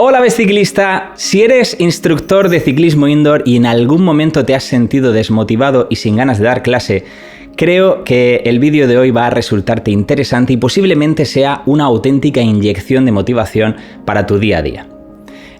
Hola biciclista, si eres instructor de ciclismo indoor y en algún momento te has sentido desmotivado y sin ganas de dar clase, creo que el vídeo de hoy va a resultarte interesante y posiblemente sea una auténtica inyección de motivación para tu día a día.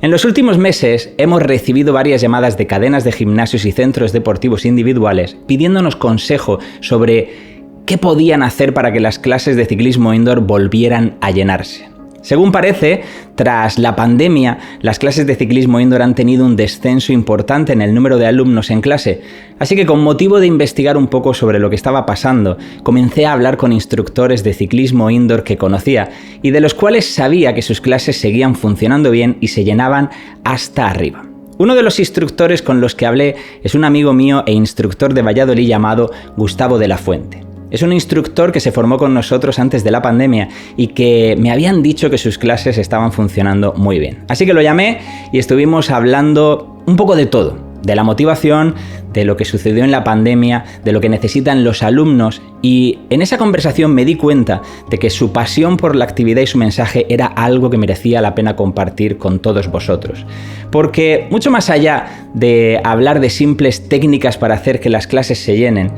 En los últimos meses hemos recibido varias llamadas de cadenas de gimnasios y centros deportivos individuales pidiéndonos consejo sobre qué podían hacer para que las clases de ciclismo indoor volvieran a llenarse. Según parece, tras la pandemia, las clases de ciclismo indoor han tenido un descenso importante en el número de alumnos en clase, así que con motivo de investigar un poco sobre lo que estaba pasando, comencé a hablar con instructores de ciclismo indoor que conocía y de los cuales sabía que sus clases seguían funcionando bien y se llenaban hasta arriba. Uno de los instructores con los que hablé es un amigo mío e instructor de Valladolid llamado Gustavo de la Fuente. Es un instructor que se formó con nosotros antes de la pandemia y que me habían dicho que sus clases estaban funcionando muy bien. Así que lo llamé y estuvimos hablando un poco de todo, de la motivación, de lo que sucedió en la pandemia, de lo que necesitan los alumnos, y en esa conversación me di cuenta de que su pasión por la actividad y su mensaje era algo que merecía la pena compartir con todos vosotros. Porque mucho más allá de hablar de simples técnicas para hacer que las clases se llenen,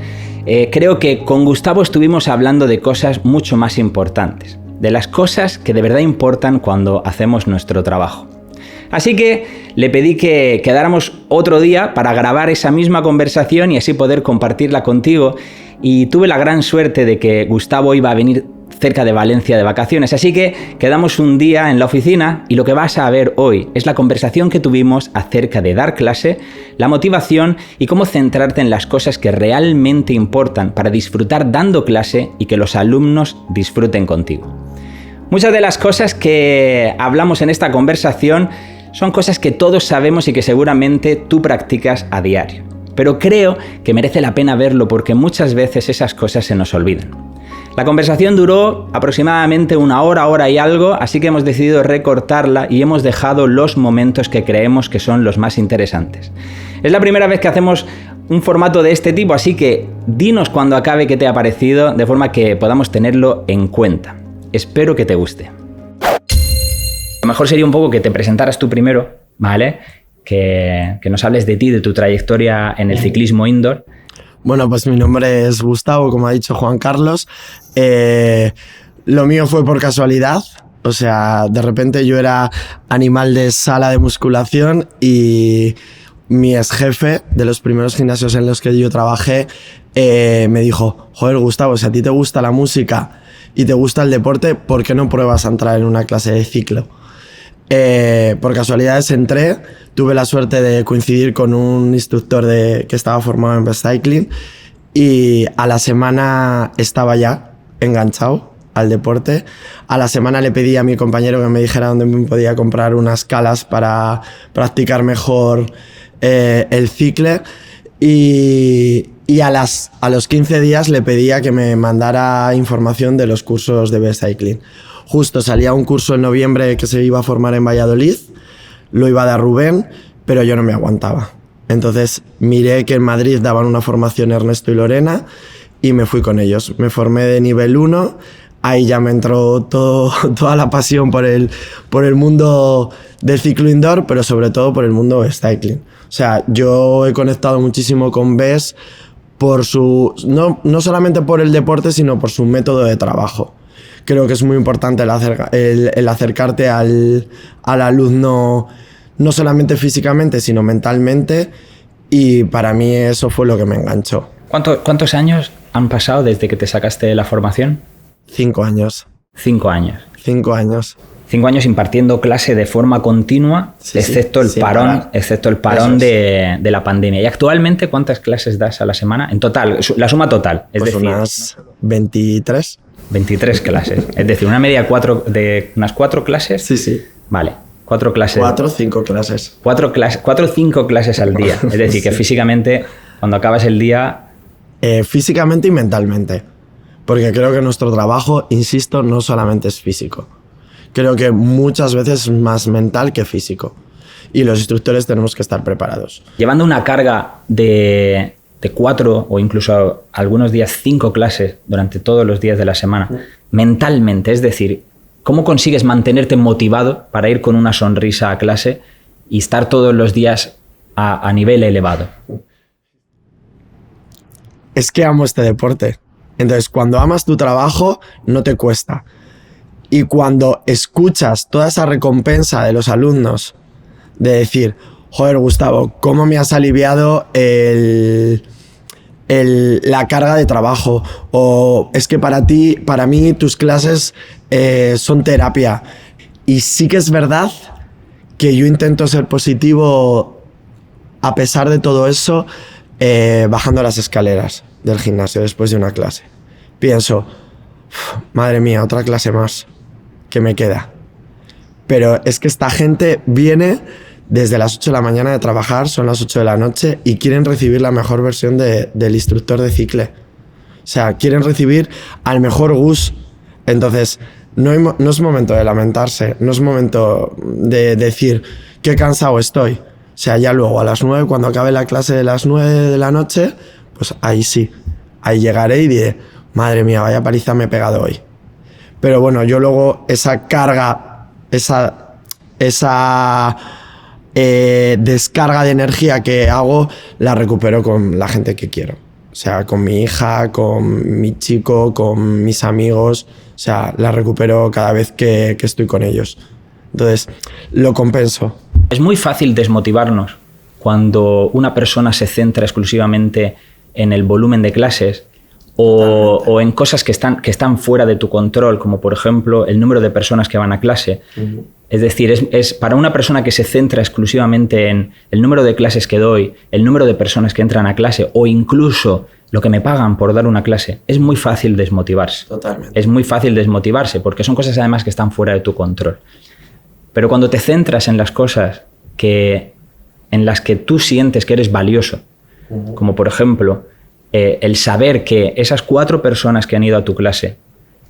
creo que con Gustavo estuvimos hablando de cosas mucho más importantes, de las cosas que de verdad importan cuando hacemos nuestro trabajo. Así que le pedí que quedáramos otro día para grabar esa misma conversación y así poder compartirla contigo, y tuve la gran suerte de que Gustavo iba a venir cerca de Valencia de vacaciones, así que quedamos un día en la oficina y lo que vas a ver hoy es la conversación que tuvimos acerca de dar clase, la motivación y cómo centrarte en las cosas que realmente importan para disfrutar dando clase y que los alumnos disfruten contigo. Muchas de las cosas que hablamos en esta conversación son cosas que todos sabemos y que seguramente tú practicas a diario, pero creo que merece la pena verlo porque muchas veces esas cosas se nos olvidan. La conversación duró aproximadamente una hora y algo, así que hemos decidido recortarla y hemos dejado los momentos que creemos que son los más interesantes. Es la primera vez que hacemos un formato de este tipo, así que dinos cuando acabe qué te ha parecido, de forma que podamos tenerlo en cuenta. Espero que te guste. Lo mejor sería un poco que te presentaras tú primero, ¿vale? Que nos hables de ti, de tu trayectoria en el ciclismo indoor. Bueno, pues mi nombre es Gustavo, como ha dicho Juan Carlos. Lo mío fue por casualidad. O sea, de repente yo era animal de sala de musculación y mi ex jefe de los primeros gimnasios en los que yo trabajé me dijo: joder, Gustavo, si a ti te gusta la música y te gusta el deporte, ¿por qué no pruebas a entrar en una clase de ciclo? Por casualidades entré, tuve la suerte de coincidir con un instructor que estaba formado en Best Cycling y a la semana estaba ya enganchado al deporte. A la semana le pedí a mi compañero que me dijera dónde me podía comprar unas calas para practicar mejor el cicle y a los 15 días le pedía que me mandara información de los cursos de Best Cycling. Justo salía un curso en noviembre que se iba a formar en Valladolid, lo iba a dar Rubén, pero yo no me aguantaba. Entonces miré que en Madrid daban una formación Ernesto y Lorena y me fui con ellos. Me formé de nivel 1, ahí ya me entró toda la pasión por el mundo del ciclo indoor, pero sobre todo por el mundo de cycling. O sea, yo he conectado muchísimo con Best por no solamente por el deporte, sino por su método de trabajo. Creo que es muy importante el acercarte al alumno no solamente físicamente, sino mentalmente, y para mí eso fue lo que me enganchó. ¿Cuántos años han pasado desde que te sacaste de la formación? 5 años. 5 años. 5 años. 5 años impartiendo clase de forma continua, sí, excepto el parón de la pandemia. ¿Y actualmente cuántas clases das a la semana? En total, la suma total. Es pues decir, unas 23. 23 clases. Es decir, una media de unas 4 clases. Sí. Vale. 4 clases. 4 o 5 clases. 4 o 5 clases al día. Es decir, que físicamente, cuando acabas el día... Físicamente y mentalmente. Porque creo que nuestro trabajo, insisto, no solamente es físico. Creo que muchas veces es más mental que físico. Y los instructores tenemos que estar preparados. Llevando una carga de 4 o incluso algunos días 5 clases durante todos los días de la semana, mentalmente, es decir, ¿Cómo consigues mantenerte motivado para ir con una sonrisa a clase y estar todos los días a nivel elevado? Es que amo este deporte. Entonces, cuando amas tu trabajo, no te cuesta. Y cuando escuchas toda esa recompensa de los alumnos, de decir, joder, Gustavo, ¿cómo me has aliviado la carga de trabajo? O es que para mí, tus clases son terapia. Y sí que es verdad que yo intento ser positivo a pesar de todo eso, bajando las escaleras del gimnasio después de una clase. Pienso, madre mía, otra clase más que me queda. Pero es que esta gente viene desde las 8 de la mañana de trabajar, son las 8 de la noche y quieren recibir la mejor versión del instructor de cicle. O sea, quieren recibir al mejor Gus. Entonces, no es momento de lamentarse, no es momento de decir qué cansado estoy. O sea, ya luego a las 9, cuando acabe la clase de las 9 de la noche, pues ahí sí, ahí llegaré y diré, madre mía, vaya paliza me he pegado hoy. Pero bueno, yo luego esa carga, esa descarga de energía que hago, la recupero con la gente que quiero. O sea, con mi hija, con mi chico, con mis amigos. O sea, la recupero cada vez que estoy con ellos. Entonces, lo compenso. Es muy fácil desmotivarnos cuando una persona se centra exclusivamente en el volumen de clases o en cosas que están fuera de tu control, como por ejemplo el número de personas que van a clase. Uh-huh. Es decir, es para una persona que se centra exclusivamente en el número de clases que doy, el número de personas que entran a clase o incluso lo que me pagan por dar una clase, es muy fácil desmotivarse. Totalmente. Es muy fácil desmotivarse porque son cosas además que están fuera de tu control. Pero cuando te centras en las cosas en las que tú sientes que eres valioso, uh-huh, como por ejemplo el saber que esas 4 personas que han ido a tu clase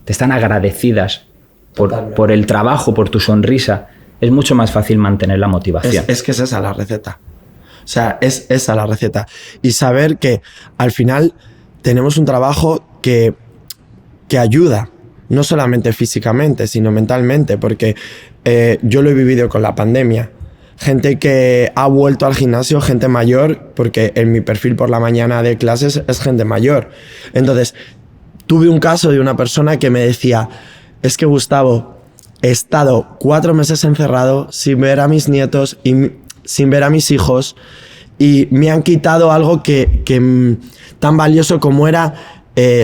te están agradecidas por el trabajo, por tu sonrisa, es mucho más fácil mantener la motivación. Es que es esa la receta. O sea, es esa la receta. Y saber que al final tenemos un trabajo que ayuda, no solamente físicamente, sino mentalmente, porque yo lo he vivido con la pandemia. Gente que ha vuelto al gimnasio, gente mayor, porque en mi perfil por la mañana de clases es gente mayor. Entonces, tuve un caso de una persona que me decía, es que Gustavo, he estado 4 meses encerrado sin ver a mis nietos y sin ver a mis hijos y me han quitado algo que tan valioso como era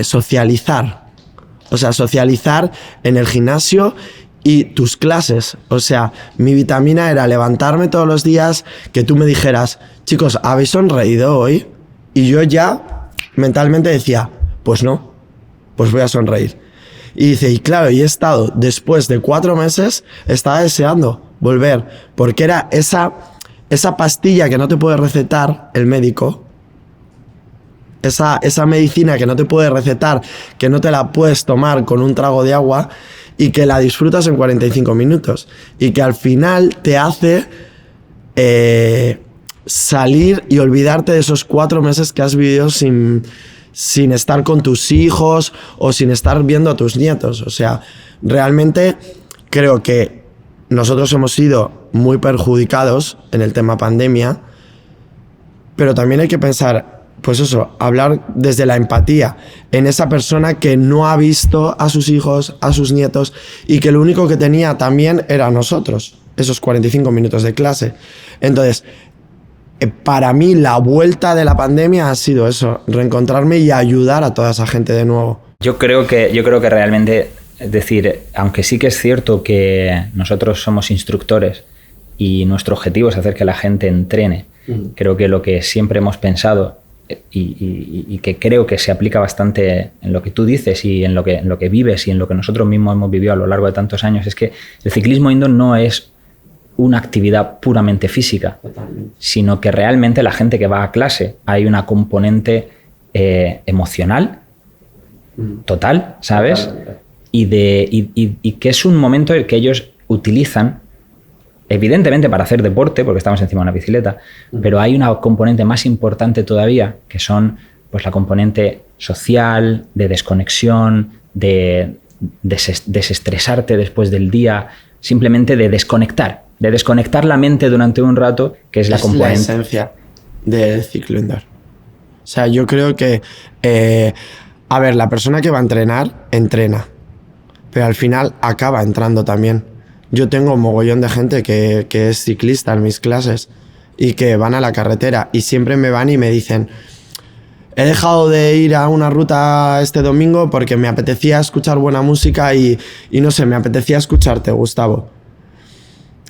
socializar. O sea, socializar en el gimnasio y tus clases. O sea, mi vitamina era levantarme todos los días, que tú me dijeras, chicos, ¿habéis sonreído hoy? Y yo ya mentalmente decía, pues no, pues voy a sonreír. Y dice, y claro, y he estado, después de 4 meses, estaba deseando volver, porque era esa pastilla que no te puede recetar el médico, esa medicina que no te puede recetar, que no te la puedes tomar con un trago de agua y que la disfrutas en 45 minutos y que al final te hace salir y olvidarte de esos 4 meses que has vivido sin estar con tus hijos o sin estar viendo a tus nietos. O sea, realmente creo que nosotros hemos sido muy perjudicados en el tema pandemia, pero también hay que pensar, pues eso, hablar desde la empatía en esa persona que no ha visto a sus hijos, a sus nietos y que lo único que tenía también era nosotros, esos 45 minutos de clase. Entonces, para mí la vuelta de la pandemia ha sido eso, reencontrarme y ayudar a toda esa gente de nuevo. Yo creo que realmente, es decir, aunque sí que es cierto que nosotros somos instructores y nuestro objetivo es hacer que la gente entrene, creo que lo que siempre hemos pensado y que creo que se aplica bastante en lo que tú dices y en lo que vives y en lo que nosotros mismos hemos vivido a lo largo de tantos años es que el ciclismo indoor no es una actividad puramente física, sino que realmente la gente que va a clase hay una componente emocional total, ¿sabes? Y que es un momento en el que ellos utilizan, evidentemente para hacer deporte, porque estamos encima de una bicicleta, pero hay una componente más importante todavía, que son pues la componente social, de desconexión, de desestresarte después del día, simplemente de desconectar la mente durante un rato, que es la componente. Es la esencia del ciclo indoor. O sea, yo creo que, a ver, la persona que va a entrenar, entrena, pero al final acaba entrando también. Yo tengo un mogollón de gente que es ciclista en mis clases y que van a la carretera y siempre me van y me dicen: he dejado de ir a una ruta este domingo porque me apetecía escuchar buena música y no sé, me apetecía escucharte, Gustavo.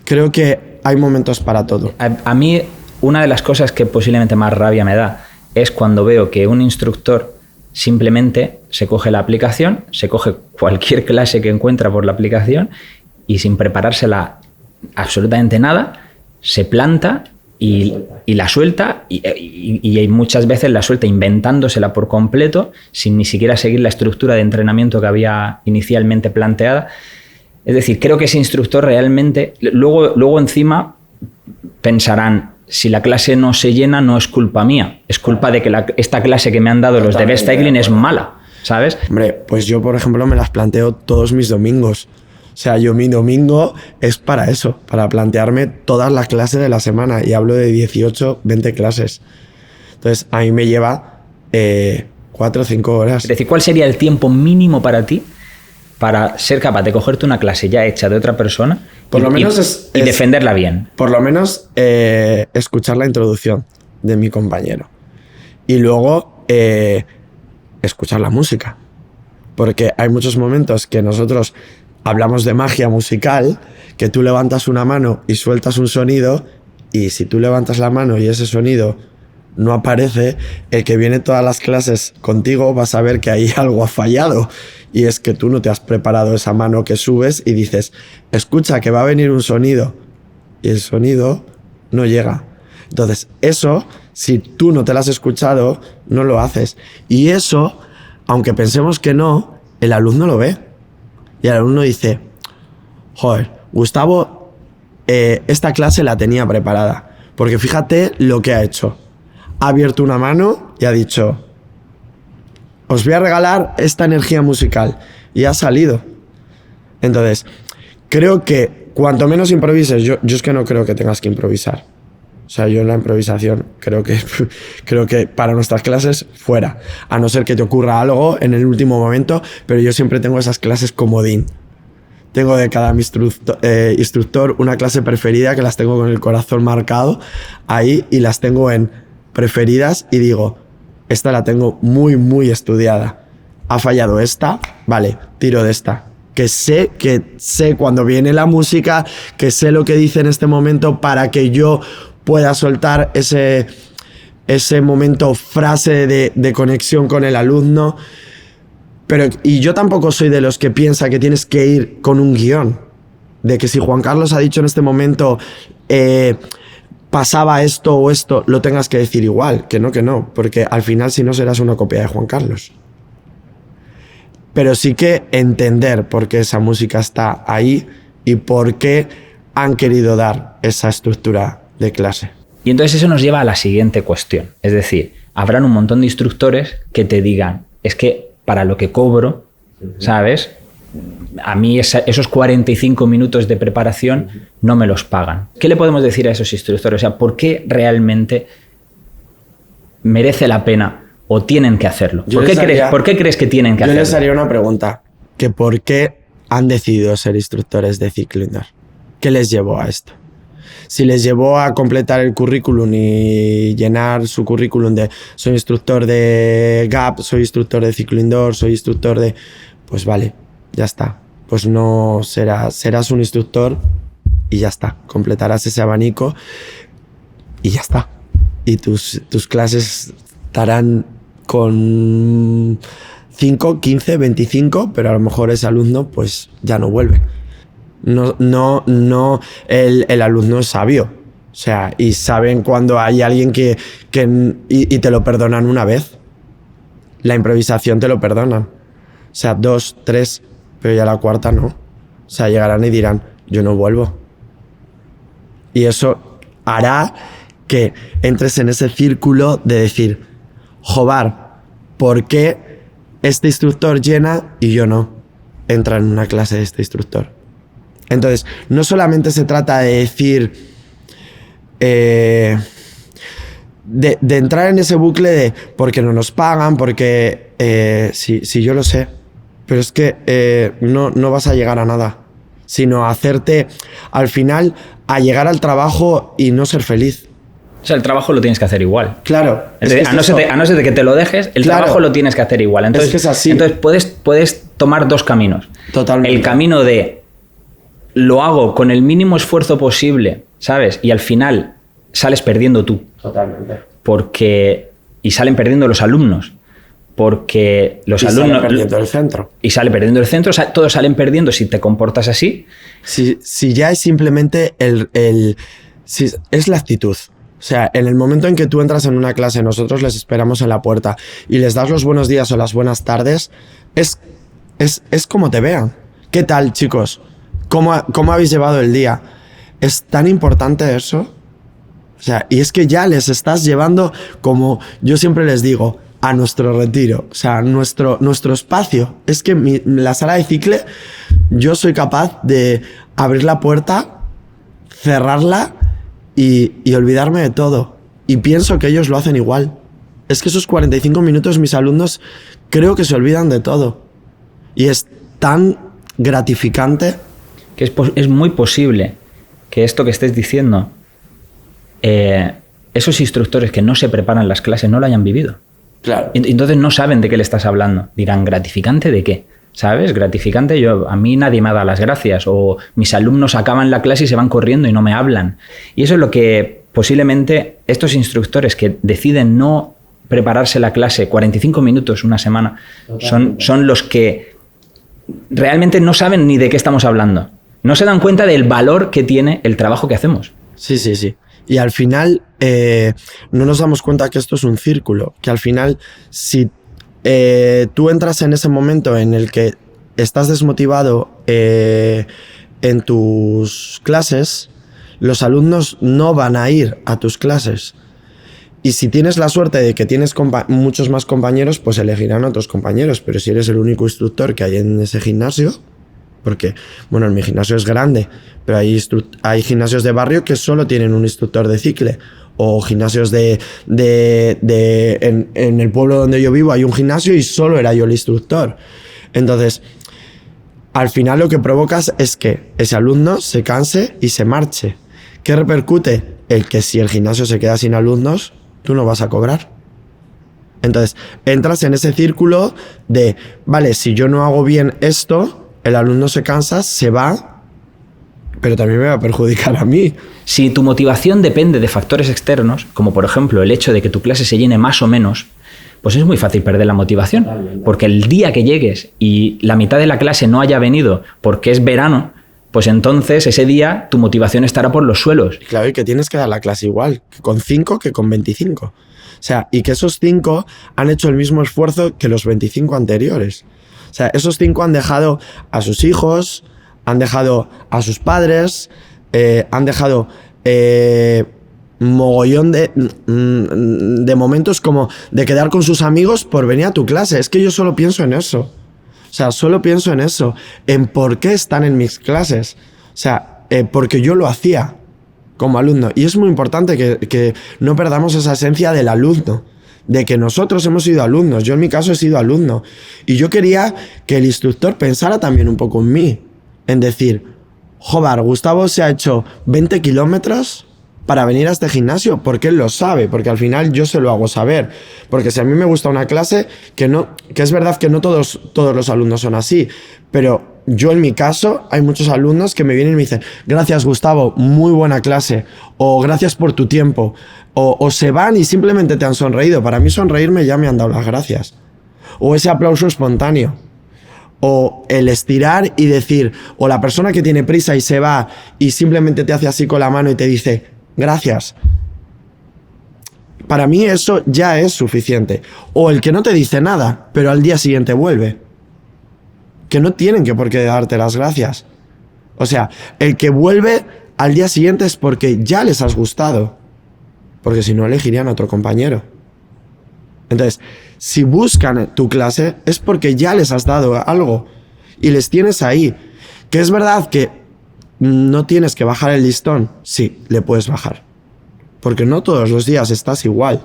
Creo que hay momentos para todo. A mí, una de las cosas que posiblemente más rabia me da es cuando veo que un instructor simplemente se coge la aplicación, se coge cualquier clase que encuentra por la aplicación y sin preparársela absolutamente nada, se planta y la suelta y muchas veces la suelta inventándosela por completo sin ni siquiera seguir la estructura de entrenamiento que había inicialmente planteada. Es decir, creo que ese instructor realmente... Luego encima pensarán: si la clase no se llena no es culpa mía, es culpa de que esta clase que me han dado los de Best Cycling es mala, ¿sabes? Hombre, pues yo, por ejemplo, me las planteo todos mis domingos. O sea, mi domingo es para eso, para plantearme todas las clases de la semana, y hablo de 18, 20 clases. Entonces, a mí me lleva 4 o 5 horas. Es decir, ¿cuál sería el tiempo mínimo para ti para ser capaz de cogerte una clase ya hecha de otra persona por lo menos y defenderla bien? Por lo menos escuchar la introducción de mi compañero y luego escuchar la música, porque hay muchos momentos que nosotros hablamos de magia musical, que tú levantas una mano y sueltas un sonido, y si tú levantas la mano y ese sonido no aparece, el que viene todas las clases contigo va a saber que ahí algo ha fallado, y es que tú no te has preparado esa mano que subes y dices: escucha, que va a venir un sonido, y el sonido no llega. Entonces, eso, si tú no te lo has escuchado, no lo haces. Y eso, aunque pensemos que no, el alumno lo ve. Y el alumno dice: joder, Gustavo, esta clase la tenía preparada, porque fíjate lo que ha hecho. Ha abierto una mano y ha dicho: os voy a regalar esta energía musical, y ha salido. Entonces, creo que cuanto menos improvises, yo es que no creo que tengas que improvisar. O sea, yo en la improvisación creo que para nuestras clases, fuera. A no ser que te ocurra algo en el último momento, pero yo siempre tengo esas clases comodín. Tengo de cada instructor una clase preferida, que las tengo con el corazón marcado ahí, y las tengo en preferidas, y digo: esta la tengo muy, muy estudiada. Ha fallado esta, vale, tiro de esta. Que sé cuando viene la música, que sé lo que dice en este momento, para que yo pueda soltar ese momento, frase de conexión con el alumno. Y yo tampoco soy de los que piensa que tienes que ir con un guión. De que si Juan Carlos ha dicho en este momento pasaba esto o esto, lo tengas que decir igual. Que no, porque al final, si no, serás una copia de Juan Carlos. Pero sí que entender por qué esa música está ahí y por qué han querido dar esa estructura de clase. Y entonces eso nos lleva a la siguiente cuestión. Es decir, habrán un montón de instructores que te digan: es que para lo que cobro, ¿sabes? A mí esos 45 minutos de preparación no me los pagan. ¿Qué le podemos decir a esos instructores? O sea, ¿por qué realmente merece la pena o tienen que hacerlo? ¿Por qué crees que tienen que hacerlo? Yo les haría una pregunta. Que ¿por qué han decidido ser instructores de ciclo indoor? ¿Qué les llevó a esto? Si les llevó a completar el currículum y llenar su currículum de: soy instructor de GAP, soy instructor de ciclo indoor, soy instructor de... Pues vale, ya está. Pues no serás un instructor y ya está. Completarás ese abanico y ya está. Y tus clases estarán con 5, 15, 25, pero a lo mejor ese alumno pues ya no vuelve. No, el alumno es sabio. O sea, y saben cuando hay alguien que te lo perdonan una vez. La improvisación te lo perdonan. O sea, 2, 3, pero ya la cuarta no. O sea, llegarán y dirán: yo no vuelvo. Y eso hará que entres en ese círculo de decir: joder, ¿por qué este instructor llena y yo no? entra en una clase de este instructor. Entonces, no solamente se trata de decir, de entrar en ese bucle de porque no nos pagan, porque si yo lo sé, pero es que no vas a llegar a nada, sino a hacerte, al final, a llegar al trabajo y no ser feliz. O sea, el trabajo lo tienes que hacer igual. Claro. Entonces, a no ser de que te lo dejes, el trabajo lo tienes que hacer igual. Entonces, es que es así. Entonces puedes tomar dos caminos. Totalmente. El camino de lo hago con el mínimo esfuerzo posible, ¿sabes? Y al final sales perdiendo tú. Totalmente. Y salen perdiendo los alumnos. Porque los alumnos... sale perdiendo el centro. Y sale perdiendo el centro. Todos salen perdiendo si te comportas así. Si ya es simplemente si es la actitud. O sea, en el momento en que tú entras en una clase, nosotros les esperamos en la puerta y les das los buenos días o las buenas tardes, es como te vean. ¿Qué tal, chicos? ¿Cómo habéis llevado el día? ¿Es tan importante eso? O sea, y es que ya les estás llevando, como yo siempre les digo, a nuestro retiro. O sea, nuestro espacio. Es que la sala de cicle, yo soy capaz de abrir la puerta, cerrarla y olvidarme de todo. Y pienso que ellos lo hacen igual. Es que esos 45 minutos mis alumnos creo que se olvidan de todo. Y es tan gratificante. Que es muy posible que esto que estés diciendo, esos instructores que no se preparan las clases no lo hayan vivido. Claro. Entonces no saben de qué le estás hablando. Dirán, ¿gratificante de qué? ¿Sabes? Gratificante, a mí nadie me ha dado las gracias, o mis alumnos acaban la clase y se van corriendo y no me hablan. Y eso es lo que posiblemente estos instructores que deciden no prepararse la clase 45 minutos una semana, son los que realmente no saben ni de qué estamos hablando. No se dan cuenta del valor que tiene el trabajo que hacemos. Sí. Y al final no nos damos cuenta que esto es un círculo, que al final si tú entras en ese momento en el que estás desmotivado en tus clases, los alumnos no van a ir a tus clases. Y si tienes la suerte de que tienes muchos más compañeros, pues elegirán a otros compañeros. Pero si eres el único instructor que hay en ese gimnasio, porque, bueno, en mi gimnasio es grande, pero hay gimnasios de barrio que solo tienen un instructor de cicle. O gimnasios en el pueblo donde yo vivo hay un gimnasio y solo era yo el instructor. Entonces, al final lo que provocas es que ese alumno se canse y se marche. ¿Qué repercute? El que si el gimnasio se queda sin alumnos, tú no vas a cobrar. Entonces, entras en ese círculo de, vale, si yo no hago bien esto, el alumno se cansa, se va, pero también me va a perjudicar a mí. Si tu motivación depende de factores externos, como por ejemplo el hecho de que tu clase se llene más o menos, pues es muy fácil perder la motivación. Porque el día que llegues y la mitad de la clase no haya venido porque es verano, pues entonces ese día tu motivación estará por los suelos. Claro, y que tienes que dar la clase igual, con 5 que con 25. O sea, y que esos 5 han hecho el mismo esfuerzo que los 25 anteriores. O sea, esos 5 han dejado a sus hijos, han dejado a sus padres, han dejado mogollón de momentos como de quedar con sus amigos por venir a tu clase. Es que yo solo pienso en eso. O sea, solo pienso en eso, en por qué están en mis clases. O sea, porque yo lo hacía como alumno. Y es muy importante que no perdamos esa esencia del alumno, de que nosotros hemos sido alumnos. Yo en mi caso he sido alumno. Y yo quería que el instructor pensara también un poco en mí. En decir, joder, Gustavo se ha hecho 20 kilómetros para venir a este gimnasio, porque él lo sabe, porque al final yo se lo hago saber. Porque si a mí me gusta una clase, que es verdad que no todos los alumnos son así, pero yo en mi caso hay muchos alumnos que me vienen y me dicen, gracias Gustavo, muy buena clase, o gracias por tu tiempo, o se van y simplemente te han sonreído. Para mí sonreírme ya me han dado las gracias. O ese aplauso espontáneo. O el estirar y decir, o la persona que tiene prisa y se va y simplemente te hace así con la mano y te dice, gracias. Para mí eso ya es suficiente. O el que no te dice nada, pero al día siguiente vuelve. Que no tienen por qué darte las gracias. O sea, el que vuelve al día siguiente es porque ya les has gustado. Porque si no, elegirían a otro compañero. Entonces, si buscan tu clase es porque ya les has dado algo. y les tienes ahí. Que es verdad que no tienes que bajar el listón. Sí, le puedes bajar. Porque no todos los días estás igual.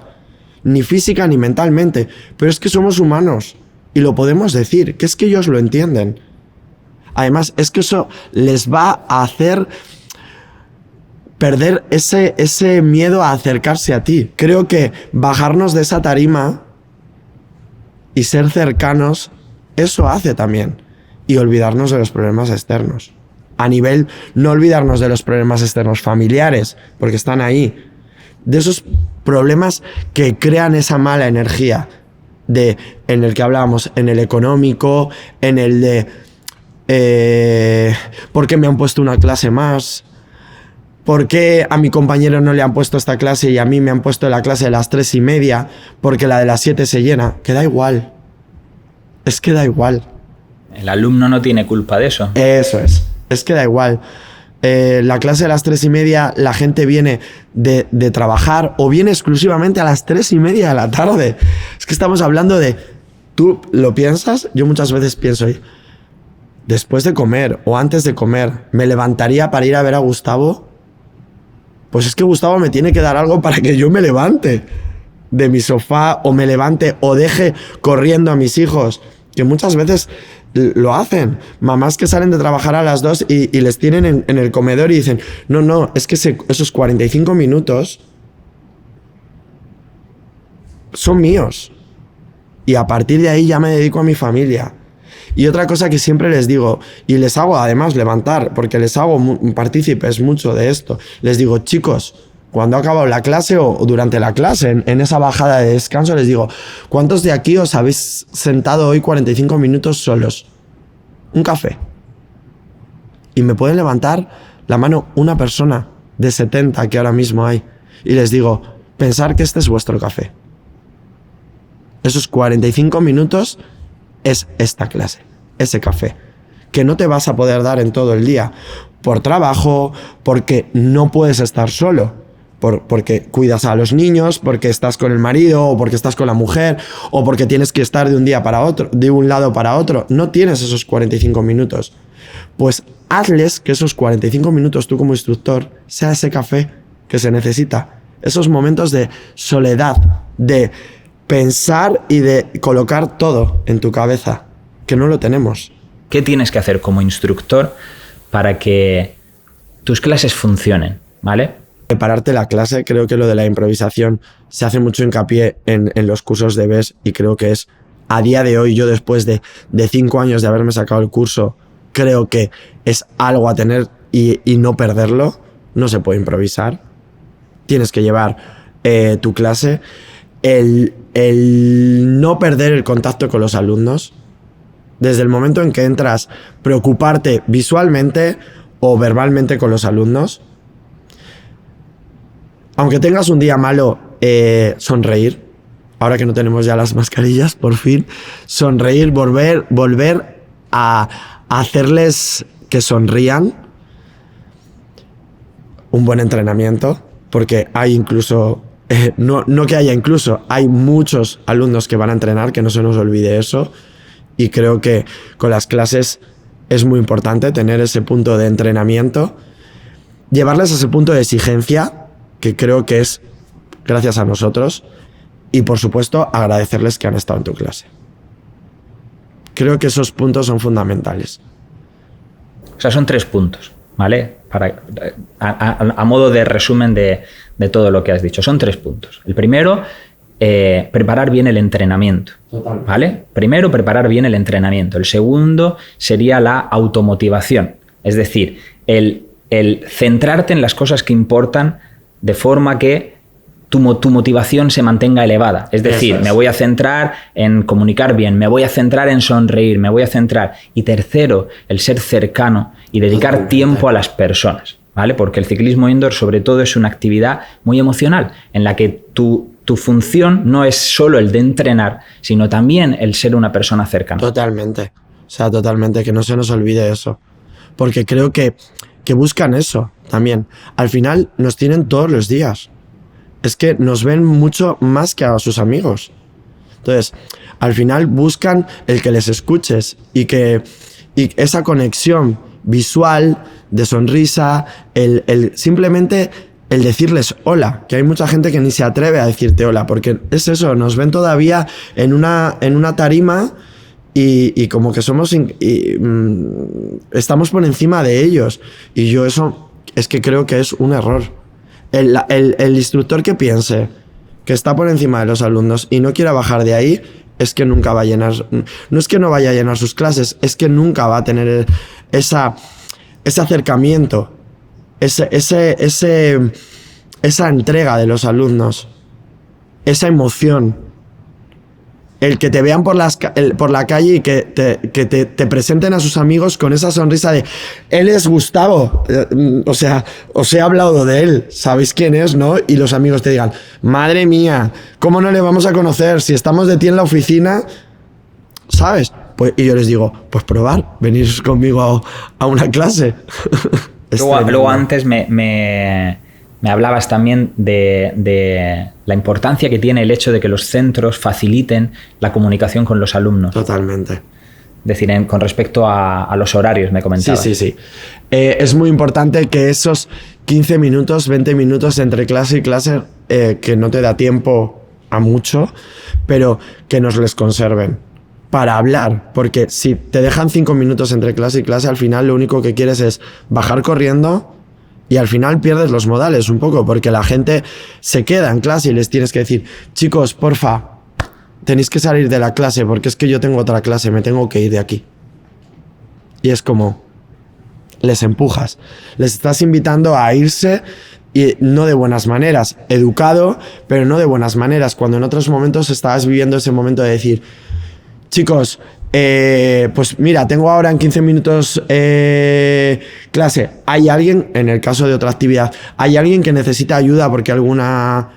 Ni física ni mentalmente. Pero es que somos humanos. Y lo podemos decir, que es que ellos lo entienden. Además, es que eso les va a hacer perder ese miedo a acercarse a ti. Creo que bajarnos de esa tarima y ser cercanos, eso hace también. Y olvidarnos de los problemas externos. A nivel, no olvidarnos de los problemas externos familiares, porque están ahí. De esos problemas que crean esa mala energía. En el que hablábamos, en el económico, en el de ¿por qué me han puesto una clase más? ¿Por qué a mi compañero no le han puesto esta clase y a mí me han puesto la clase de las 3:30 porque la de las 7 se llena? Que da igual. Es que da igual. El alumno no tiene culpa de eso. Eso es. Es que da igual. La clase de las 3:30, la gente viene de trabajar o viene exclusivamente a las 3:30 de la tarde. Es que estamos hablando de... ¿Tú lo piensas? Yo muchas veces pienso, después de comer o antes de comer, ¿me levantaría para ir a ver a Gustavo? Pues es que Gustavo me tiene que dar algo para que yo me levante de mi sofá o me levante o deje corriendo a mis hijos, que muchas veces lo hacen. Mamás que salen de trabajar a las 2 y les tienen en el comedor y dicen, no, es que esos 45 minutos son míos. Y a partir de ahí ya me dedico a mi familia. Y otra cosa que siempre les digo, y les hago además levantar, porque les hago partícipes mucho de esto, les digo, chicos, cuando ha acabado la clase o durante la clase, en esa bajada de descanso, les digo, ¿cuántos de aquí os habéis sentado hoy 45 minutos solos? Un café. Y me pueden levantar la mano una persona de 70 que ahora mismo hay. Y les digo, pensar que este es vuestro café. Esos 45 minutos es esta clase, ese café, que no te vas a poder dar en todo el día, por trabajo, porque no puedes estar solo. Porque cuidas a los niños, porque estás con el marido, o porque estás con la mujer, o porque tienes que estar de un día para otro, de un lado para otro. No tienes esos 45 minutos. Pues hazles que esos 45 minutos tú como instructor sea ese café que se necesita. Esos momentos de soledad, de pensar y de colocar todo en tu cabeza, que no lo tenemos. ¿Qué tienes que hacer como instructor para que tus clases funcionen, ¿vale? Prepararte la clase, creo que lo de la improvisación se hace mucho hincapié en los cursos de BES y creo que es, a día de hoy, yo después de 5 años de haberme sacado el curso, creo que es algo a tener y no perderlo. No se puede improvisar. Tienes que llevar tu clase. El no perder el contacto con los alumnos. Desde el momento en que entras, preocuparte visualmente o verbalmente con los alumnos. Aunque tengas un día malo, sonreír. Ahora que no tenemos ya las mascarillas, por fin. Sonreír, volver a hacerles que sonrían. Un buen entrenamiento, porque hay incluso... no que haya incluso, hay muchos alumnos que van a entrenar, que no se nos olvide eso. Y creo que con las clases es muy importante tener ese punto de entrenamiento. Llevarles a ese punto de exigencia, que creo que es gracias a nosotros, y por supuesto agradecerles que han estado en tu clase. Creo que esos puntos son fundamentales. O sea, son 3 puntos, ¿vale? A modo de resumen de todo lo que has dicho. Son 3 puntos. El primero, preparar bien el entrenamiento, ¿vale? Primero, preparar bien el entrenamiento. El segundo sería la automotivación. Es decir, el centrarte en las cosas que importan de forma que tu motivación se mantenga elevada. Es decir, me voy a centrar en comunicar bien, me voy a centrar en sonreír, me voy a centrar. Y tercero, el ser cercano y dedicar tiempo a las personas, ¿vale? Porque el ciclismo indoor, sobre todo, es una actividad muy emocional, en la que tu función no es solo el de entrenar, sino también el ser una persona cercana. Totalmente. O sea, totalmente, que no se nos olvide eso. Porque creo que buscan eso también. Al final nos tienen todos los días. Es que nos ven mucho más que a sus amigos. Entonces, al final buscan el que les escuches y que Y esa conexión visual, de sonrisa, simplemente el decirles hola, que hay mucha gente que ni se atreve a decirte hola, porque es eso, nos ven todavía en una tarima y como que estamos por encima de ellos. Y yo eso es que creo que es un error. El instructor que piense que está por encima de los alumnos y no quiera bajar de ahí, es que nunca va a llenar, no es que no vaya a llenar sus clases, es que nunca va a tener ese acercamiento, esa entrega de los alumnos, esa emoción. El que te vean por la calle y que te presenten a sus amigos con esa sonrisa de él es Gustavo, o sea, os he hablado de él, sabéis quién es, ¿no? Y los amigos te digan, madre mía, ¿cómo no le vamos a conocer si estamos de ti en la oficina? ¿Sabes? Pues, y yo les digo, pues probar, venir conmigo a una clase. Luego antes me hablabas también de la importancia que tiene el hecho de que los centros faciliten la comunicación con los alumnos. Totalmente. Es decir, con respecto a los horarios, me comentabas. Sí. Es muy importante que esos 15 minutos, 20 minutos entre clase y clase, que no te da tiempo a mucho, pero que nos les conserven para hablar. Porque si te dejan 5 minutos entre clase y clase, al final lo único que quieres es bajar corriendo. Y al final pierdes los modales un poco, porque la gente se queda en clase y les tienes que decir, chicos, porfa, tenéis que salir de la clase porque es que yo tengo otra clase, me tengo que ir de aquí. Y es como, les empujas, les estás invitando a irse y no de buenas maneras, educado, pero no de buenas maneras, cuando en otros momentos estabas viviendo ese momento de decir, chicos, pues mira, tengo ahora en 15 minutos clase. ¿Hay alguien, en el caso de otra actividad, hay alguien que necesita ayuda porque alguna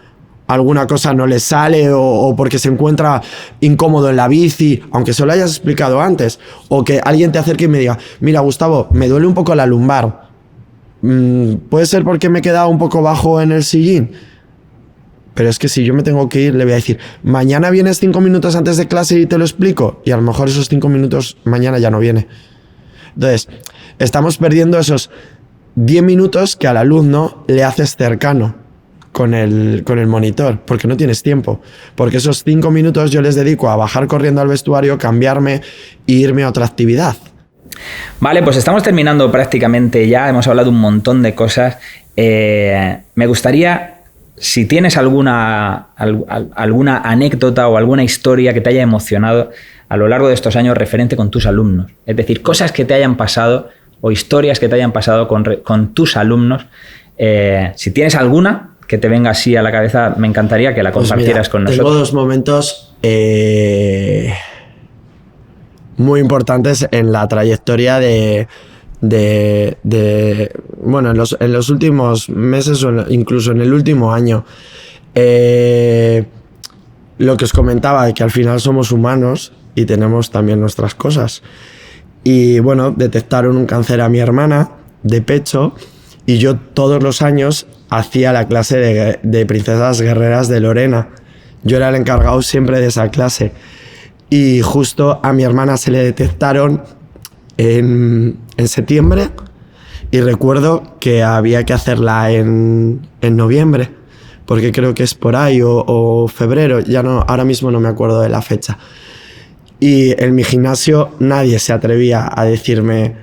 cosa no le sale o porque se encuentra incómodo en la bici, aunque se lo hayas explicado antes? O que alguien te acerque y me diga, mira, Gustavo, me duele un poco la lumbar. ¿Puede ser porque me he quedado un poco bajo en el sillín? Pero es que si yo me tengo que ir, le voy a decir, mañana vienes 5 minutos antes de clase y te lo explico. Y a lo mejor esos 5 minutos mañana ya no viene. Entonces, estamos perdiendo esos 10 minutos que al alumno le haces cercano con el monitor, porque no tienes tiempo. Porque esos 5 minutos yo les dedico a bajar corriendo al vestuario, cambiarme e irme a otra actividad. Vale, pues estamos terminando prácticamente ya. Hemos hablado un montón de cosas. Me gustaría... Si tienes alguna anécdota o alguna historia que te haya emocionado a lo largo de estos años referente con tus alumnos, es decir, cosas que te hayan pasado o historias que te hayan pasado con tus alumnos, si tienes alguna que te venga así a la cabeza, me encantaría que la compartieras con nosotros. Tengo 2 momentos muy importantes en la trayectoria bueno, en los últimos meses o incluso en el último año. Lo que os comentaba, que al final somos humanos y tenemos también nuestras cosas. Y bueno, detectaron un cáncer a mi hermana de pecho y yo todos los años hacía la clase de princesas guerreras de Lorena. Yo era el encargado siempre de esa clase. Y justo a mi hermana se le detectaron en septiembre y recuerdo que había que hacerla en noviembre, porque creo que es por ahí o febrero, ya no, ahora mismo no me acuerdo de la fecha. Y en mi gimnasio nadie se atrevía a decirme,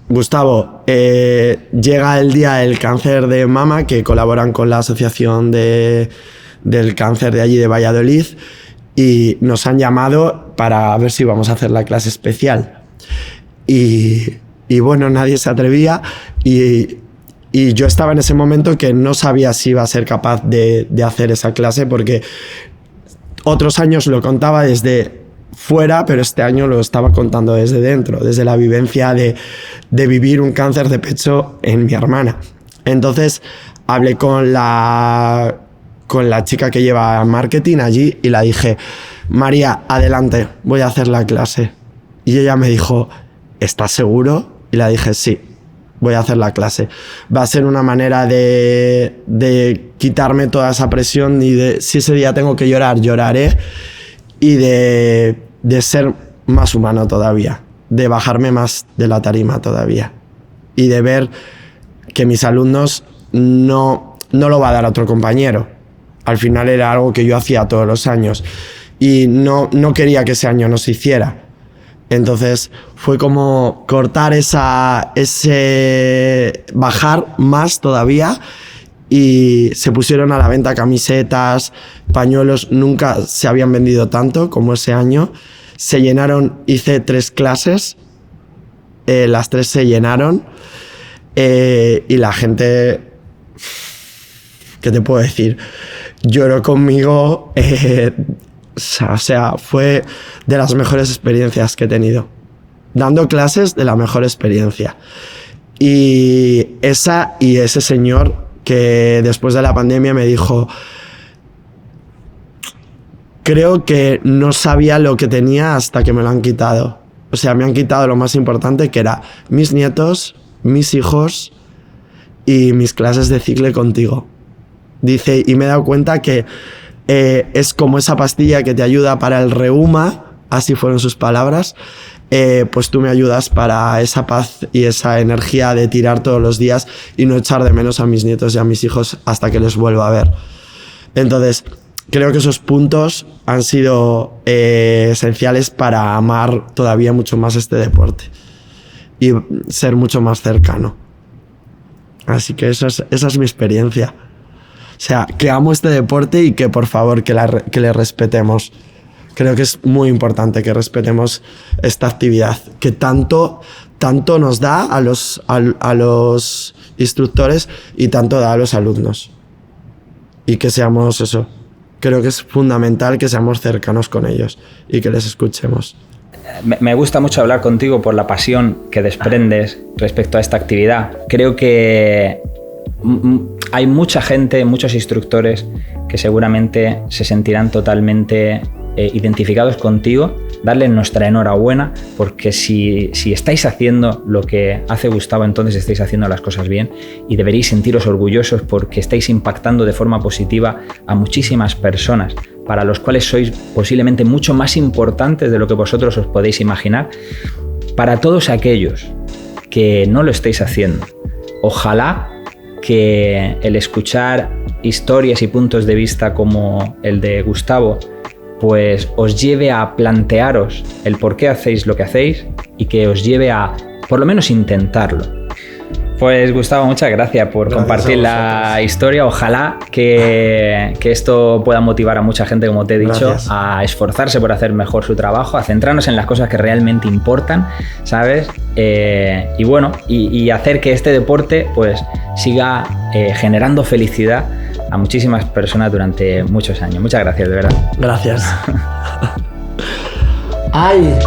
Gustavo, llega el día del cáncer de mama, que colaboran con la asociación del cáncer de allí de Valladolid, y nos han llamado para ver si vamos a hacer la clase especial. Y bueno, nadie se atrevía y yo estaba en ese momento que no sabía si iba a ser capaz de hacer esa clase, porque otros años lo contaba desde fuera, pero este año lo estaba contando desde dentro, desde la vivencia de vivir un cáncer de pecho en mi hermana. Entonces hablé con la chica que lleva marketing allí y la dije, María, adelante, voy a hacer la clase. Y ella me dijo, ¿estás seguro? Y le dije, sí, voy a hacer la clase. Va a ser una manera de quitarme toda esa presión y de, si ese día tengo que llorar, lloraré, y de ser más humano todavía. de bajarme más de la tarima todavía y de ver que mis alumnos no lo va a dar a otro compañero. Al final era algo que yo hacía todos los años y no quería que ese año no se hiciera. Entonces fue como cortar bajar más todavía, y se pusieron a la venta camisetas, pañuelos, nunca se habían vendido tanto como ese año. Se llenaron, hice 3 clases, las 3 se llenaron, y la gente, ¿qué te puedo decir? Lloró conmigo. O sea, fue de las mejores experiencias que he tenido. Dando clases, de la mejor experiencia. Y ese señor que después de la pandemia me dijo: creo que no sabía lo que tenía hasta que me lo han quitado. O sea, me han quitado lo más importante, que era mis nietos, mis hijos y mis clases de cicle contigo. Dice, y me he dado cuenta que es como esa pastilla que te ayuda para el reuma, así fueron sus palabras, pues tú me ayudas para esa paz y esa energía de tirar todos los días y no echar de menos a mis nietos y a mis hijos hasta que les vuelva a ver. Entonces, creo que esos puntos han sido esenciales para amar todavía mucho más este deporte y ser mucho más cercano. Así que esa es mi experiencia. O sea, que amo este deporte y que por favor que le respetemos. Creo que es muy importante que respetemos esta actividad que tanto nos da a los instructores y tanto da a los alumnos. Y que seamos eso. Creo que es fundamental que seamos cercanos con ellos y que les escuchemos. Me gusta mucho hablar contigo por la pasión que desprendes respecto a esta actividad. Creo que hay mucha gente, muchos instructores que seguramente se sentirán totalmente identificados contigo. Darles nuestra enhorabuena, porque si estáis haciendo lo que hace Gustavo, entonces estáis haciendo las cosas bien y deberéis sentiros orgullosos porque estáis impactando de forma positiva a muchísimas personas para los cuales sois posiblemente mucho más importantes de lo que vosotros os podéis imaginar. Para todos aquellos que no lo estáis haciendo, ojalá que el escuchar historias y puntos de vista como el de Gustavo pues os lleve a plantearos el por qué hacéis lo que hacéis y que os lleve a por lo menos intentarlo. Pues Gustavo, muchas gracias por compartir la historia. Ojalá que esto pueda motivar a mucha gente, como te he dicho, a esforzarse por hacer mejor su trabajo, a centrarnos en las cosas que realmente importan, ¿sabes? Y bueno, y hacer que este deporte pues siga generando felicidad a muchísimas personas durante muchos años. Muchas gracias, de verdad. Gracias. ¡Ay!